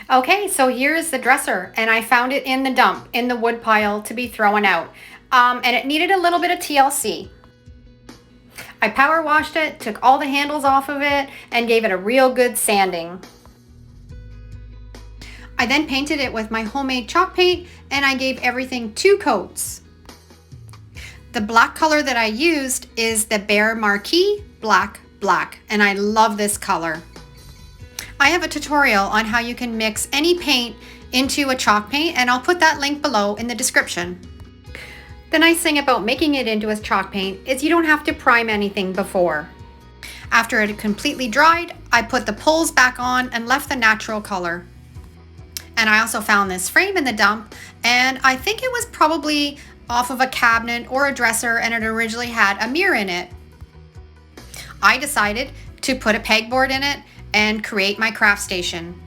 Okay, so here's the dresser, and I found it in the dump, in the wood pile to be thrown out. And it needed a little bit of TLC. I power washed it, took all the handles off of it, and gave it a real good sanding. I then painted it with my homemade chalk paint, and I gave everything 2 coats. The black color that I used is the Bear Marquee Black, and I love this color. I have a tutorial on how you can mix any paint into a chalk paint, and I'll put that link below in the description. The nice thing about making it into a chalk paint is you don't have to prime anything before. After it completely dried, I put the pulls back on and left the natural color. And I also found this frame in the dump, and I think it was probably off of a cabinet or a dresser, and it originally had a mirror in it. I decided to put a pegboard in it and create my craft station.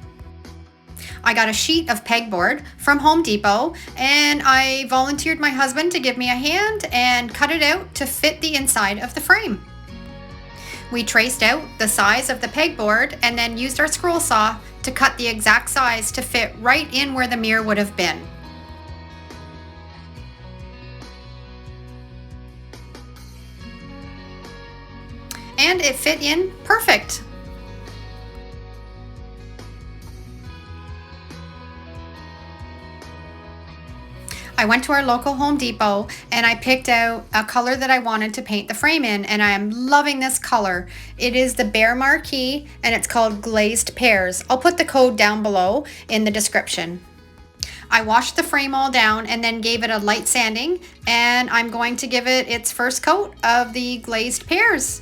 I got a sheet of pegboard from Home Depot, and I volunteered my husband to give me a hand and cut it out to fit the inside of the frame. We traced out the size of the pegboard and then used our scroll saw to cut the exact size to fit right in where the mirror would have been. And it fit in perfect. I went to our local Home Depot and I picked out a color that I wanted to paint the frame in, and I am loving this color. It is the Bear Marquee, and it's called Glazed Pears. I'll put the code down below in the description. I washed the frame all down and then gave it a light sanding, and I'm going to give it its first coat of the glazed pears.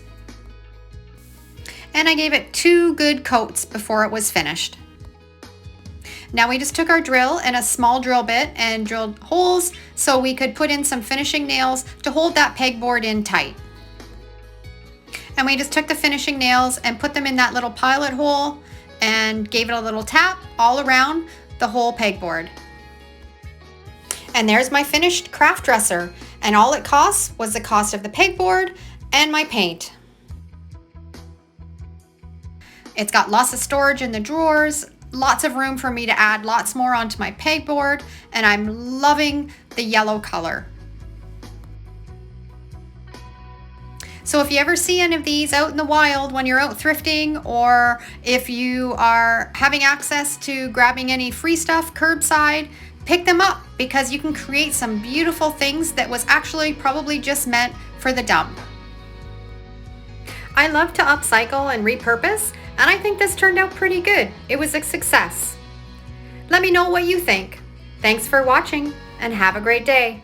And I gave it 2 good coats before it was finished. Now we just took our drill and a small drill bit and drilled holes so we could put in some finishing nails to hold that pegboard in tight. And we just took the finishing nails and put them in that little pilot hole and gave it a little tap all around the whole pegboard. And there's my finished craft dresser, and all it costs was the cost of the pegboard and my paint. It's got lots of storage in the drawers, lots of room for me to add lots more onto my pegboard, and I'm loving the yellow color. So if you ever see any of these out in the wild when you're out thrifting, or if you are having access to grabbing any free stuff curbside, pick them up, because you can create some beautiful things that was actually probably just meant for the dump. I love to upcycle and repurpose, and I think this turned out pretty good. It was a success. Let me know what you think. Thanks for watching, and have a great day.